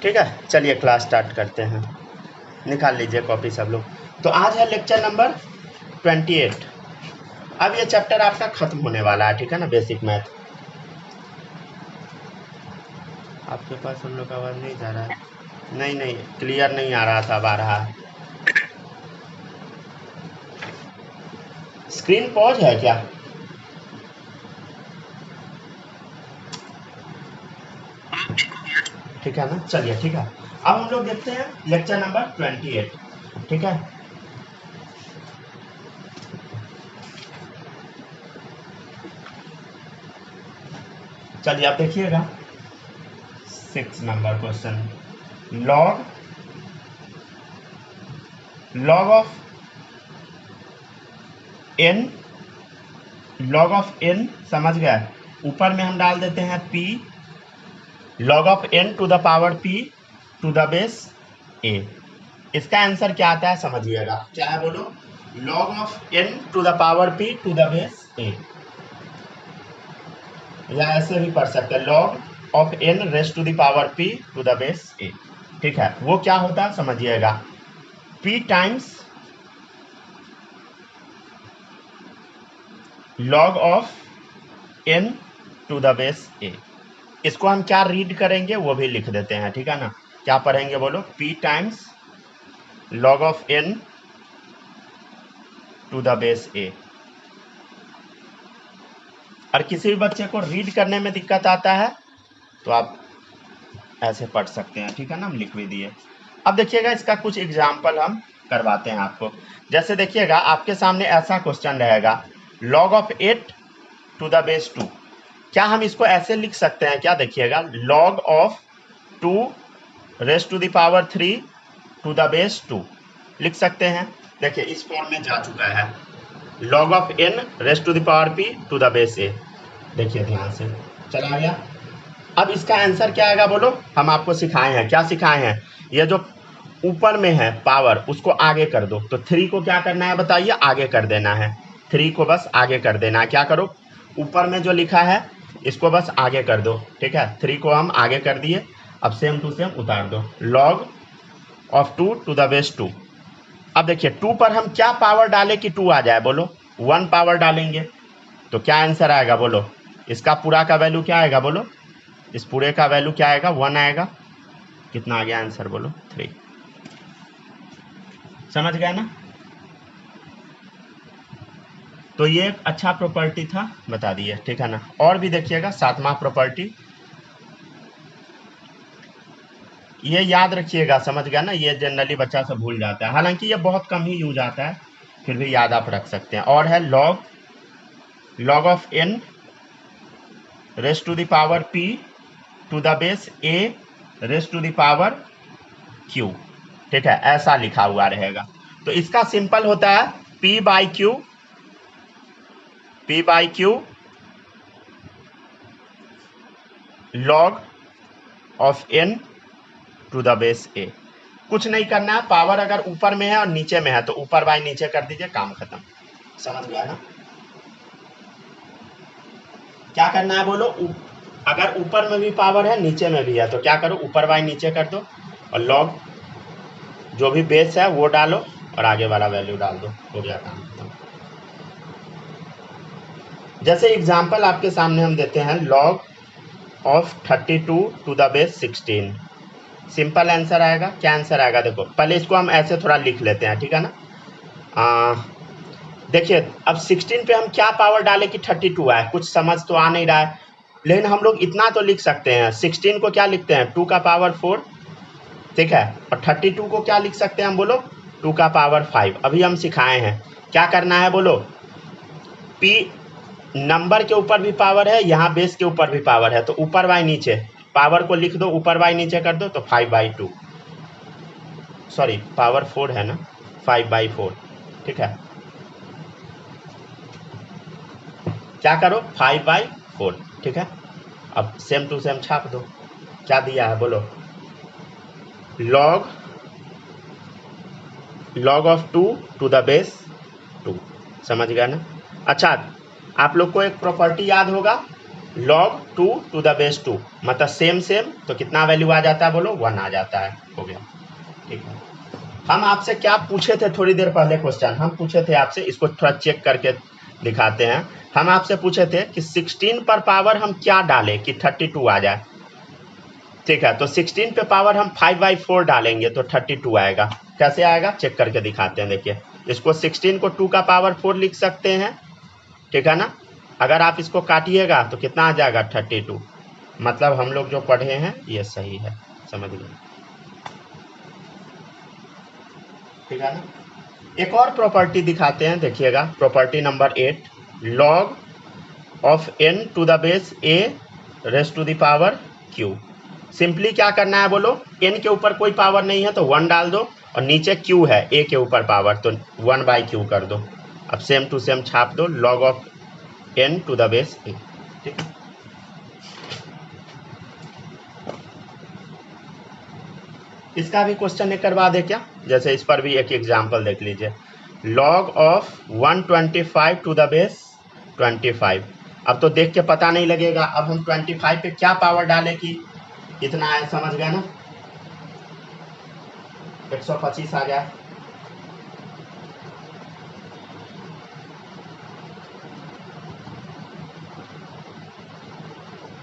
ठीक है, चलिए क्लास स्टार्ट करते हैं। निकाल लीजिए कॉपी सब लोग। तो आज है लेक्चर नंबर 28। अब ये चैप्टर आपका खत्म होने वाला है, ठीक है ना, बेसिक मैथ। आपके पास हम लोग का आवाज़ नहीं जा रहा है? नहीं नहीं, क्लियर नहीं आ रहा था, अब आ रहा है। स्क्रीन पॉज है क्या? ठीक है ना, चलिए ठीक है। अब हम लोग देखते हैं लेक्चर नंबर 28, ठीक है। चलिए आप देखिएगा 6 number question. Log of n, log of n समझ गए। ऊपर में हम डाल देते हैं p, log of n to the power p to the base a। इसका आंसर क्या आता है समझिएगा, क्या है बोलो? Log of n to the power p to the base a, या ऐसे भी पढ़ सकते हैं log of n raise to the power p to the base a। ठीक है, वो क्या होता है समझिएगा, p times log of n to the base a। इसको हम क्या रीड करेंगे वो भी लिख देते हैं, ठीक है ना। क्या पढ़ेंगे बोलो? p times log of n to the base a। और किसी भी बच्चे को रीड करने में दिक्कत आता है तो आप ऐसे पढ़ सकते हैं, ठीक है ना, हम लिख भी दिए। अब देखिएगा इसका कुछ एग्जाम्पल हम करवाते हैं आपको। जैसे देखिएगा आपके सामने ऐसा क्वेश्चन रहेगा, log of 8 to the base 2। क्या हम इसको ऐसे लिख सकते हैं क्या? देखिएगा log of 2 raise to the power 3 to the base 2 लिख सकते हैं। देखिए इस फॉर्म में जा चुका है, log of n raise to the power p to the base a। देखिए ध्यान से चला गया। अब इसका आंसर क्या आएगा बोलो? हम आपको सिखाए हैं, क्या सिखाए हैं? ये जो ऊपर में है पावर उसको आगे कर दो। तो 3 को क्या करना है बताइए? आगे कर देना है। 3 को बस आगे कर देना है। क्या करो? ऊपर में जो लिखा है इसको बस आगे कर दो, ठीक है। 3 को हम आगे कर दिए। अब सेम टू सेम उतार दो, log of 2 to the base 2। अब देखिए 2 पर हम क्या पावर डालें कि 2 आ जाए बोलो? 1 पावर डालेंगे। तो क्या आंसर आएगा बोलो? इसका पूरा का वैल्यू क्या आएगा बोलो? इस पूरे का वैल्यू क्या आएगा? 1 आएगा। कितना आ गया आंसर बोलो? 3। समझ गया ना? तो ये एक अच्छा प्रॉपर्टी था, बता दिए, ठीक है ना। और भी देखिएगा 7वां प्रॉपर्टी, ये याद रखिएगा, समझ गया ना। ये जनरली बच्चा सब भूल जाता है, हालांकि ये बहुत कम ही यूज आता है, फिर भी याद आप रख सकते हैं। और है log of n raise to the power p to the base a raise to the power q, ठीक है, ऐसा लिखा हुआ रहेगा। तो इसका सिंपल होता है p by q log of n to the base a। कुछ नहीं करना है, पावर अगर ऊपर में है और नीचे में है तो ऊपर बाई नीचे कर दीजिए, काम खत्म। समझ गया ना? क्या करना है बोलो? अगर ऊपर में भी पावर है नीचे में भी है तो क्या करो? ऊपर बाई नीचे कर दो और लॉग जो भी बेस है वो डालो और आगे वाला वैल्यू डाल दो, हो गया काम खत्म। जैसे एग्जांपल आपके सामने हम देते हैं, log of 32 to the base 16। Simple answer आएगा। क्या आंसर आएगा? देखो पहले इसको हम ऐसे थोड़ा लिख लेते हैं, ठीक है ना। देखिए अब 16 पे हम क्या पावर डालें कि 32 आए? कुछ समझ तो आ नहीं रहा है, लेकिन हम लोग इतना तो लिख सकते हैं, 16 को क्या लिखते हैं? 2 का पावर 4, ठीक है। और 32 को क्या लिख सकते हैं हम बोलो? 2 का पावर 5। अभी हम सिखाए हैं क्या करना है बोलो? p नंबर के ऊपर भी पावर है, यहाँ बेस के ऊपर भी पावर है, तो ऊपर बाई नीचे पावर को लिख दो, ऊपर बाई नीचे कर दो तो 5/2, सॉरी पावर 4 है ना, 5/4, ठीक है। क्या करो? 5/4, ठीक है। अब सेम टू सेम छाप दो। क्या दिया है बोलो? Log of 2 to the base 2। समझ गया ना? अच्छा, आप लोग को एक प्रॉपर्टी याद होगा, log 2 to the base 2 मतलब सेम सेम, तो कितना वैल्यू आ जाता है बोलो, 1 आ जाता है। हो गया, ठीक है। हम आपसे क्या पूछे थे थोड़ी देर पहले, क्वेश्चन हम पूछे थे आपसे, इसको थोड़ा चेक करके दिखाते हैं। हम आपसे पूछे थे कि 16 पर पावर हम क्या डालें कि 32 आ जाए, ठीक है। तो 16 पे पावर हम 5/4 डालेंगे तो 32 आएगा। कैसे आएगा चेक करके दिखाते हैं। देखिए, इसको 16 को 2 का पावर 4 लिख सकते हैं, ठीक है ना। अगर आप इसको काटिएगा तो कितना आ जाएगा, 32। मतलब हम लोग जो पढ़े हैं ये सही है, समझ गए, ठीक है ना। एक और प्रॉपर्टी दिखाते हैं, देखिएगा property number 8, log of n to the base a raise to the power q। Simply क्या करना है बोलो, n के ऊपर कोई पावर नहीं है तो 1 डाल दो, और नीचे q है a के ऊपर पावर, तो 1/q कर दो। अब सेम टू सेम छाप दो, log of n to the base a, ठीक है। इसका भी क्वेश्चन एक करवा दे क्या, जैसे इस पर भी एक एग्जांपल देख लीजिए, log of 125 to the base 25। अब तो देख के पता नहीं लगेगा, अब हम 25 पे क्या पावर डालें कि इतना है, समझ गया ना, 125 आ गया।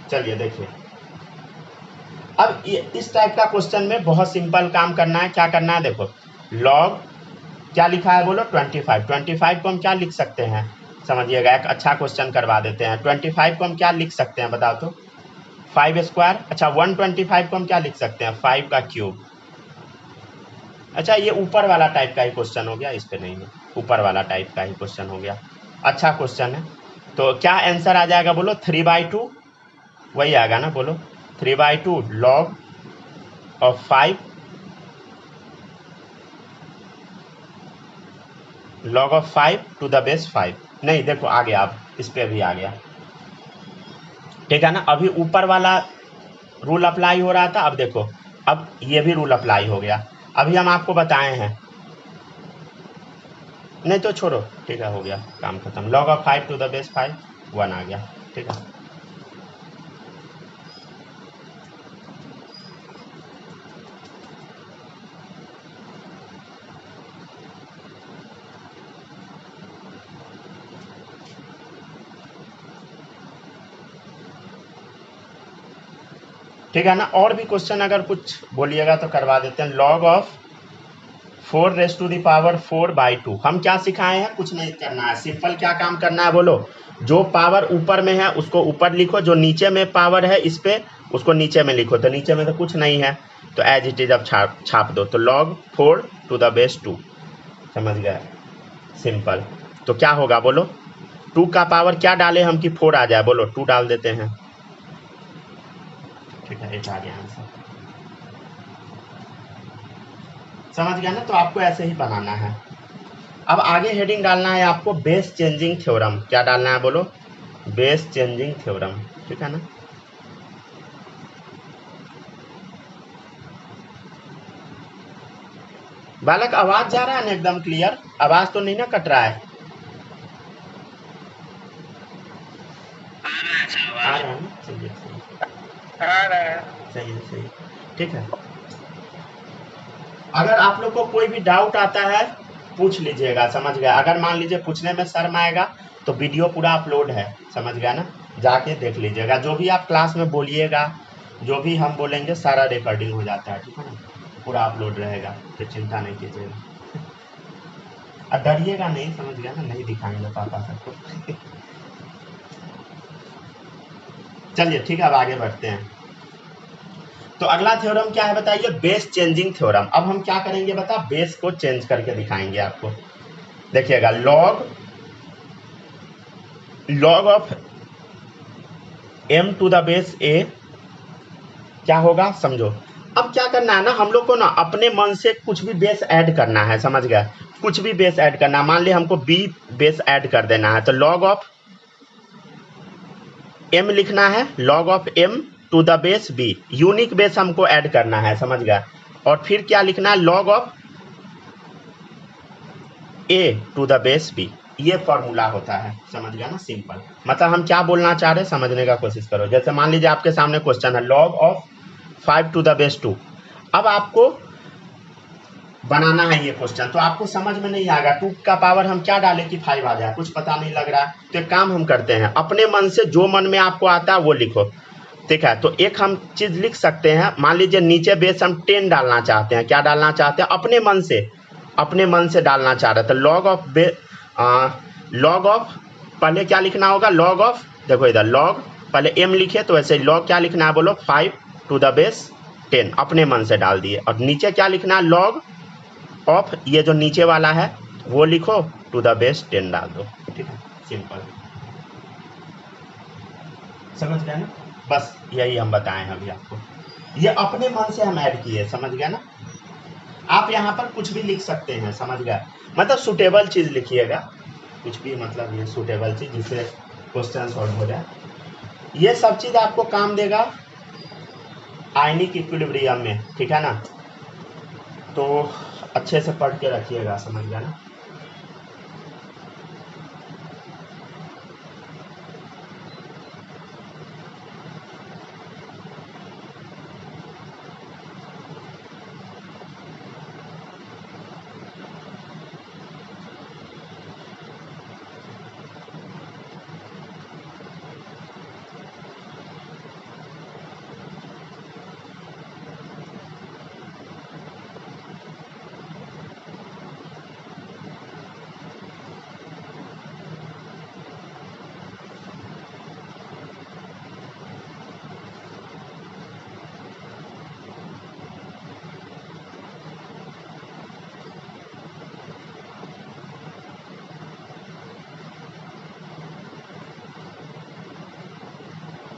चलिए देखिए, अब इस टाइप का क्वेश्चन में बहुत सिंपल काम करना है। क्या करना है, देखो लॉग क्या लिखा है बोलो, 25। 25 को हम क्या लिख सकते हैं, समझिएगा, एक अच्छा क्वेश्चन करवा देते हैं। 25 को हम क्या लिख सकते हैं बताओ तो, 5 स्क्वायर। अच्छा 125 को हम क्या लिख सकते हैं, 5 का क्यूब। अच्छा ये ऊपर वाला टाइप का ही क्वेश्चन हो गया, इस पे नहीं है, ऊपर वाला टाइप का ही क्वेश्चन हो गया, अच्छा क्वेश्चन है। तो क्या आंसर आ जाएगा बोलो, 3/2 वही आएगा ना, बोलो 3/2 log of 5, log of 5 to the base 5। नहीं देखो आ गया, अब इस पे भी आ गया, ठीक है ना। अभी ऊपर वाला रूल अप्लाई हो रहा था, अब देखो अब ये भी रूल अप्लाई हो गया। अभी हम आपको बताए हैं, नहीं तो छोड़ो, ठीक है, हो गया काम खत्म। Log of 5 to the base 5, 1 आ गया, ठीक है। ठीक है ना। और भी क्वेश्चन अगर कुछ बोलिएगा तो करवा देते हैं। Log of 4 raise to the power 4/2, हम क्या सिखाए हैं, कुछ नहीं करना है, सिंपल क्या काम करना है बोलो, जो पावर ऊपर में है उसको ऊपर लिखो, जो नीचे में पावर है इस पे उसको नीचे में लिखो। तो नीचे में तो कुछ नहीं है तो एज इट इज अब छाप दो, तो लॉग 4 टू द बेस 2, समझ गए, सिंपल। तो क्या होगा बोलो, 2 का पावर क्या डाले हम कि 4 आ जाए, बोलो 2 डाल देते हैं, ठीक है, 8 आ गया आंसर, समझ गया ना। तो आपको ऐसे ही बनाना है। अब आगे हेडिंग डालना है आपको, बेस चेंजिंग थ्योरम। क्या डालना है बोलो, बेस चेंजिंग थ्योरम, ठीक है ना। बालक आवाज जा रहा है ना एकदम क्लियर, आवाज तो नहीं ना कट रहा है, आ रहा है ना, सही है, सही है, सही, ठीक है। अगर आप लोग को कोई भी डाउट आता है पूछ लीजिएगा, समझ गया। अगर मान लीजिए पूछने में शर्म आएगा तो वीडियो पूरा अपलोड है, समझ गया ना, जाके देख लीजिएगा। जो भी आप क्लास में बोलिएगा, जो भी हम बोलेंगे सारा रिकॉर्डिंग हो जाता है, ठीक है ना, पूरा अपलोड रहेगा, तो चिंता नहीं कीजिएगा। और डरिएगा नहीं, समझ गया ना, नहीं दिखाएंगे पापा सबको। चलिए ठीक है, अब आगे बढ़ते हैं। तो अगला थ्योरम क्या है बताइए, बेस चेंजिंग थ्योरम। अब हम क्या करेंगे बता, बेस को चेंज करके दिखाएंगे आपको। देखिएगा, log of m to the base a क्या होगा समझो। अब क्या करना है ना, हम लोग को ना अपने मन से कुछ भी बेस ऐड करना है, समझ गया, कुछ भी बेस ऐड करना। मान लिया हमको b बेस ऐड कर देना है, तो लॉग ऑफ m लिखना है, log of m to the base b, unique base हमको ऐड करना है, समझ गया। और फिर क्या लिखना है, log of a to the base b, ये फॉर्मूला होता है, समझ गया ना, सिंपल। मतलब हम क्या बोलना चाह रहे हैं समझने का कोशिश करो। जैसे मान लीजिए आपके सामने क्वेश्चन है log of 5 to the base 2। अब आपको बनाना है ये क्वेश्चन, तो आपको समझ में नहीं आएगा 2 का पावर हम क्या डालें कि 5 आ जाए, कुछ पता नहीं लग रहा है। तो एक काम हम करते हैं, अपने मन से जो मन में आपको आता है वो लिखो, ठीक है। तो एक हम चीज लिख सकते हैं, मान लीजिए नीचे बेस हम 10 डालना चाहते हैं। क्या डालना चाहते हैं? अपने मन से डालना चाह रहे थे। लॉग ऑफ पहले क्या लिखना होगा? लॉग ऑफ, देखो इधर लॉग पहले m लिखे, तो वैसे लॉग क्या लिखना है बोलो? 5 टू द बेस 10, अपने मन से डाल दिए। और नीचे क्या लिखना है? लॉग ऑफ, ये जो नीचे वाला है वो लिखो, टू द बेस 10 डाल दो, ठीक है, सिंपल। समझ गए ना? बस यही हम बताएं हैं अभी आपको, ये अपने मन से हम ऐड किए, समझ गए ना। आप यहाँ पर कुछ भी लिख सकते हैं, समझ गए, मतलब सुटेबल चीज लिखिएगा, कुछ भी, मतलब ये सुटेबल चीज जिससे क्वेश्चन सॉल्व हो जाए। ये सब चीज आपको काम देगा आयनिक इक्विलिब्रियम में, ठीक है ना। तो अच्छे से पढ़ के रखिएगा, समझ गया ना।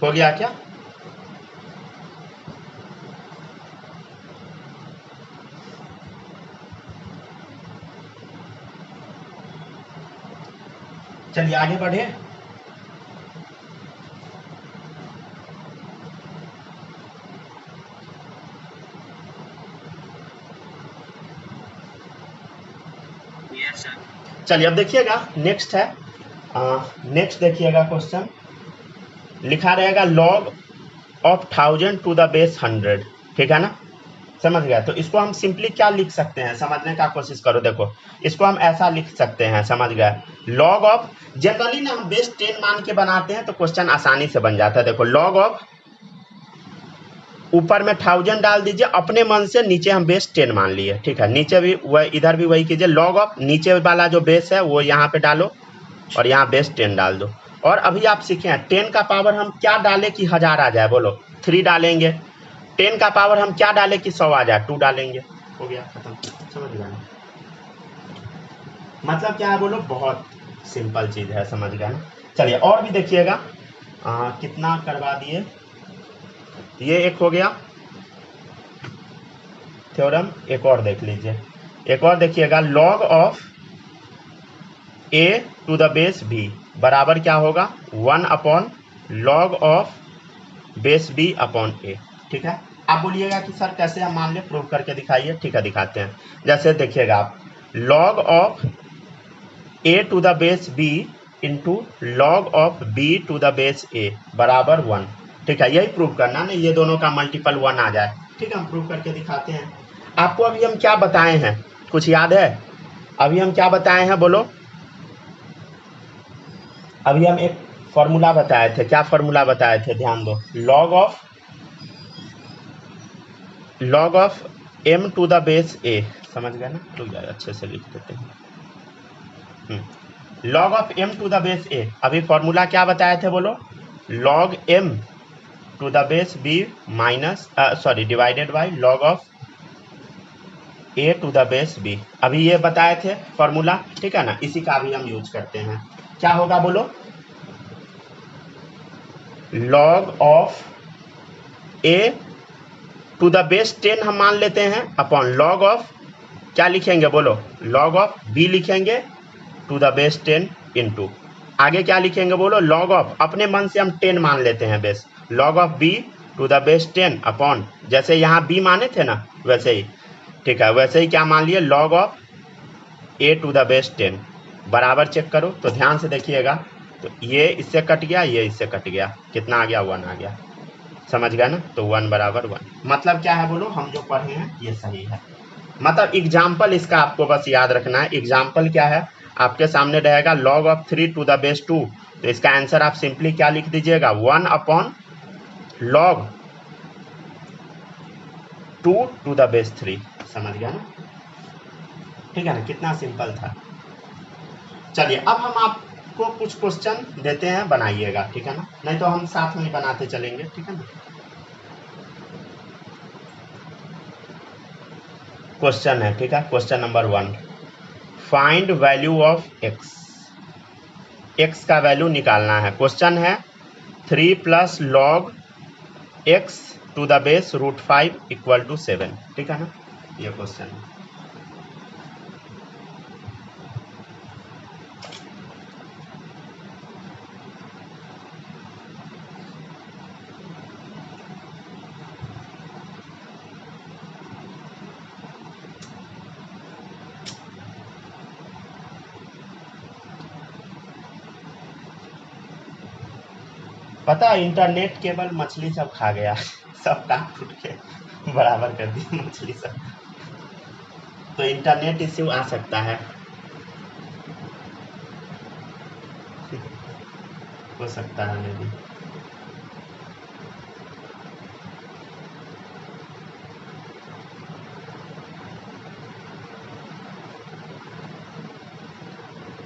हो गया क्या? चलिए आगे बढ़े। चलिए अब देखिएगा, नेक्स्ट है, नेक्स्ट देखिएगा क्वेश्चन लिखा रहेगा log of 1000 to the base 100, ठीक है ना, समझ गया। तो इसको हम सिंपली क्या लिख सकते हैं, समझने का कोशिश करो। देखो इसको हम ऐसा लिख सकते हैं, समझ गए, log ऑफ, जनरली ना हम बेस 10 मान के बनाते हैं तो क्वेश्चन आसानी से बन जाता है। देखो log ऑफ, ऊपर में 1000 डाल दीजिए, अपने मन से नीचे हम बेस 10 मान लिए, ठीक है। नीचे भी वह, इधर भी वही कीजिए, log ऑफ नीचे वाला जो बेस है वो यहाँ पे डालो और यहाँ बेस 10 डाल दो। और अभी आप सीखे हैं 10 का पावर हम क्या डालें कि 1000 आ जाए, बोलो 3 डालेंगे। 10 का पावर हम क्या डालें कि 100 आ जाए, 2 डालेंगे, हो गया खत्म, समझ गए। मतलब क्या है बोलो, बहुत सिंपल चीज है, समझ गए ना। चलिए और भी देखिएगा, कितना करवा दिए, ये एक हो गया थ्योरम। एक और देख लीजिए, एक और देखिएगा, log of a to the base b बराबर क्या होगा? 1 upon log of base b upon a, ठीक है। आप बोलिएगा कि सर कैसे हम मान ले, प्रूव करके दिखाइए, ठीक है दिखाते हैं। जैसे देखिएगा आप, log of a to the base b into log of b to the base a बराबर 1, ठीक है। यही प्रूव करना ना, ये दोनों का मल्टीपल 1 आ जाए, ठीक है। हम प्रूव करके दिखाते हैं। आपको अभी हम क्या बताए हैं, कुछ याद है? अभी हम क्या बताए हैं बोलो? अभी हम एक फॉर्मूला बताए थे, क्या फॉर्मूला बताए थे, ध्यान दो। log of m to the base a, समझ गए ना, रुक जाए अच्छे से लिख देते हैं। log of m to the base a, अभी फॉर्मूला क्या बताए थे बोलो? log m to the base b minus divided by log of a to the base b, अभी ये बताए थे फॉर्मूला, ठीक है ना। इसी का भी हम यूज करते हैं। क्या होगा बोलो? log of a to the base 10 हम मान लेते हैं, अपॉन log ऑफ, क्या लिखेंगे बोलो? log ऑफ b लिखेंगे टू द बेस 10 इंटू, आगे क्या लिखेंगे बोलो? log ऑफ, अपने मन से हम 10 मान लेते हैं base, log of b to the base 10 upon, जैसे यहाँ b माने थे ना वैसे ही, ठीक है, वैसे ही क्या मान लिए? log of a to the base 10, बराबर चेक करो तो ध्यान से देखिएगा, तो ये इससे कट गया, ये इससे कट गया, कितना आ गया 1 आ गया, समझ गया ना। तो 1 बराबर 1, मतलब क्या है बोलो, हम जो पढ़े हैं ये सही है। मतलब एग्जाम्पल इसका आपको बस याद रखना है। एग्जाम्पल क्या है, आपके सामने रहेगा log of 3 to the base 2, तो इसका आंसर आप सिंपली क्या लिख दीजिएगा, 1 upon log 2 to the base 3, समझ गया ना, ठीक है ना, कितना सिंपल था। चलिए अब हम आपको कुछ क्वेश्चन देते हैं, बनाइएगा, ठीक है ना, नहीं तो हम साथ में ही बनाते चलेंगे, ठीक है ना। क्वेश्चन है, ठीक है, question number 1, find value of x, x का वैल्यू निकालना है। क्वेश्चन है 3 plus log x to the base √5 equal to 7, ठीक है ना, ये क्वेश्चन है। पता है इंटरनेट केबल मछली सब खा गया सब काट टूट के बराबर कर दी मछली सब, तो इंटरनेट इश्यू आ सकता है, हो सकता है मे भी।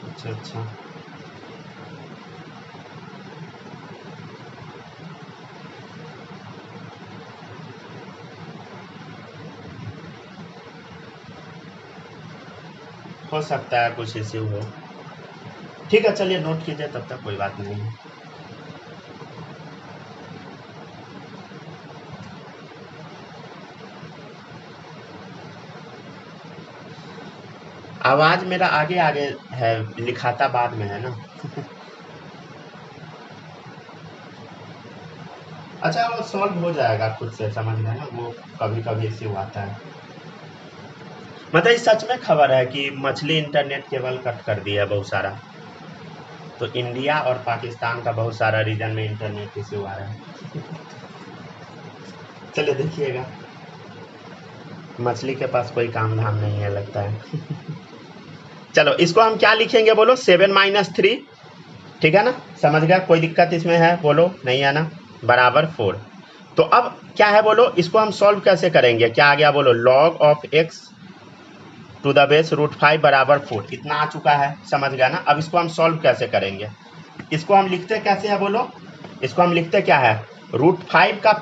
अच्छा अच्छा, हो सकता है कुछ इश्यू हो, ठीक है, चलिए नोट कीजिए तब तक, कोई बात नहीं है। आवाज मेरा आगे आगे है, लिखाता बाद में है ना अच्छा वो सॉल्व हो जाएगा खुद से, समझ गए ना, वो कभी कभी इश्यू आता है। मतलब ये सच में खबर है कि मछली इंटरनेट केबल कट कर दिया है बहुत सारा, तो इंडिया और पाकिस्तान का बहुत सारा रीजन में इंटरनेट इश्यू आ रहा है चलिए देखिएगा, मछली के पास कोई काम धाम नहीं है लगता है चलो इसको हम क्या लिखेंगे बोलो, 7 - 3, ठीक है ना, समझ गया, कोई दिक्कत इसमें है बोलो, नहीं है ना, बराबर 4। तो अब क्या है बोलो, इसको हम सॉल्व कैसे करेंगे, क्या आ गया बोलो, log of x to the base √5 बराबर 4, इतना आ चुका है, समझ गया ना। अब इसको हम सॉल्व कैसे करेंगे, इसको हम लिखते कैसे है बोलो, इसको हम लिखते क्या है, √5 का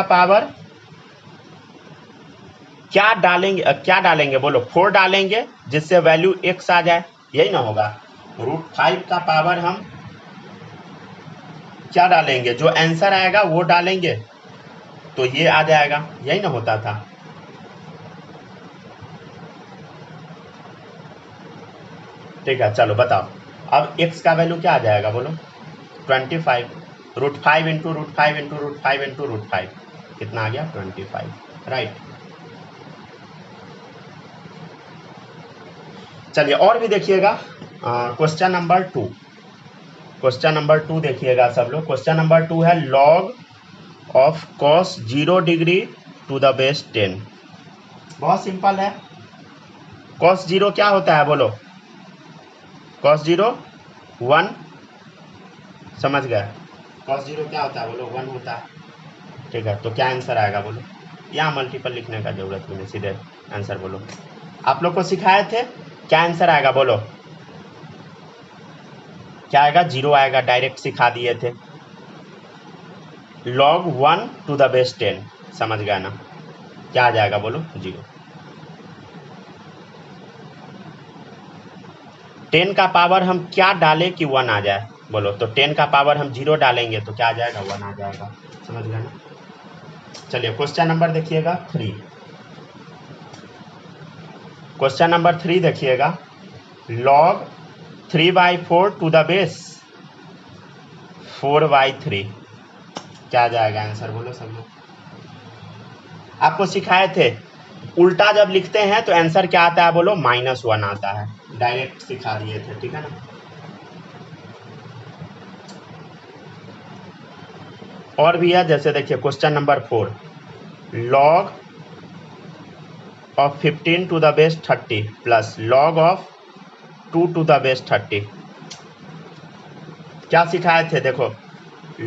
पावर क्या डालेंगे बोलो, 4 डालेंगे, जिससे वैल्यू x आ जाए, यही ना होगा। √5 का पावर हम क्या डालेंगे, जो आंसर आएगा वो डालेंगे, तो ये आ जाएगा, यही ना होता था। ठीक है, चलो बताओ, अब x का वैल्यू क्या आ जाएगा बोलो, 25, √5 इंटू √5 इंटू √5 इंटू √5, कितना आ गया 25, राइट। चलिए और भी देखिएगा, क्वेश्चन नंबर 2, क्वेश्चन नंबर 2 देखिएगा सब लोग। क्वेश्चन नंबर 2 है log of cos 0 degree to the base 10, बहुत सिंपल है। cos 0 क्या होता है बोलो, cos 0 1, समझ गए, cos 0 क्या होता है बोलो, 1 होता है, ठीक है। तो क्या आंसर आएगा बोलो, यहाँ मल्टीपल लिखने का जरूरत नहीं, सीधे आंसर बोलो, आप लोग को सिखाए थे, क्या आंसर आएगा बोलो, क्या आएगा, 0 आएगा, डायरेक्ट सिखा दिए थे, log 1 टू द बेस 10, समझ गया ना, क्या आ जाएगा बोलो 0। 10 का पावर हम क्या डालें कि 1 आ जाए बोलो, तो 10 का पावर हम 0 डालेंगे तो क्या आ जाएगा, 1 आ जाएगा, समझ गए ना। चलिए क्वेश्चन नंबर देखिएगा 3, क्वेश्चन नंबर 3 देखिएगा, log 3/4 टू द बेस 4/3, क्या आ जाएगा आंसर बोलो सब लोग, आपको सिखाए थे उल्टा जब लिखते हैं तो आंसर क्या आता है बोलो, -1 आता है। डायरेक्ट सिखा दिए थे, ठीक है ना। और भी है, जैसे देखिए question number 4, log of 15 to the base 30 plus log of 2 to the base 30। क्या सिखाए थे, देखो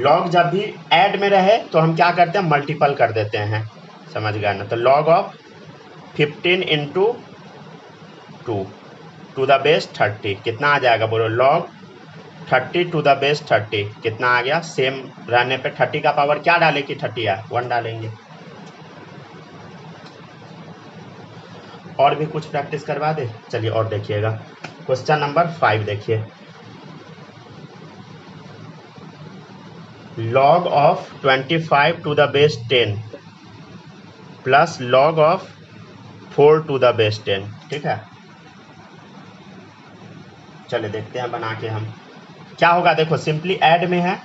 log जब भी ऐड में रहे तो हम क्या करते हैं, मल्टीपल कर देते हैं, समझ गए ना। तो log of 15 into 2 to the base 30 कितना आ जाएगा बोलो, log 30 टू द बेस 30 कितना आ गया। सेम रहने पे 30 का पावर क्या डाले कि 30 है, 1 डालेंगे। और भी कुछ प्रैक्टिस करवा दे, चलिए और देखिएगा। क्वेश्चन नंबर 5 देखिए, log of 25 to the base 10 plus log of 4 to the base 10, ठीक है। चलिए देखते हैं बना के हम क्या होगा। देखो सिंपली ऐड में है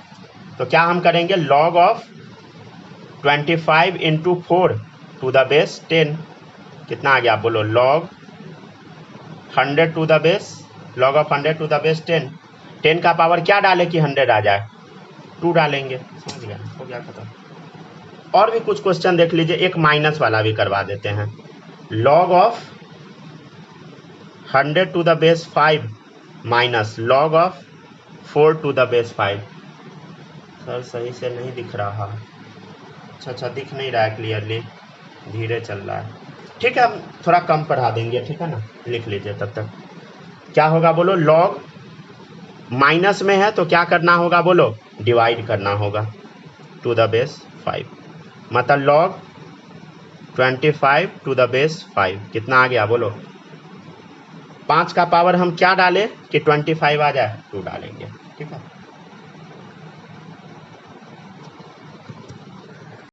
तो क्या हम करेंगे, log of 25 into 4 to the base 10 कितना आ गया बोलो, log 100 to the base, log of 100 to the base 10। 10 का पावर क्या डाले कि 100 आ जाए, 2 डालेंगे, समझ गया, हो गया खत्म। और भी कुछ क्वेश्चन देख लीजिए, एक माइनस वाला भी करवा देते हैं। log of 100 to the base 5 minus log of 4 to the base 5। Sir सही से नहीं दिख रहा, अच्छा दिख नहीं रहा है क्लियरली, धीरे चल रहा है, ठीक है हम थोड़ा कम पढ़ा देंगे, ठीक है ना। लिख लीजिए तब तक क्या होगा बोलो, log माइनस में है तो क्या करना होगा बोलो, डिवाइड करना होगा टू द बेस 5, मतलब log 25 टू द बेस 5 कितना आ गया बोलो। 5 का पावर हम क्या डालें कि 25 आ जाए, 2 डालेंगे, ठीक है।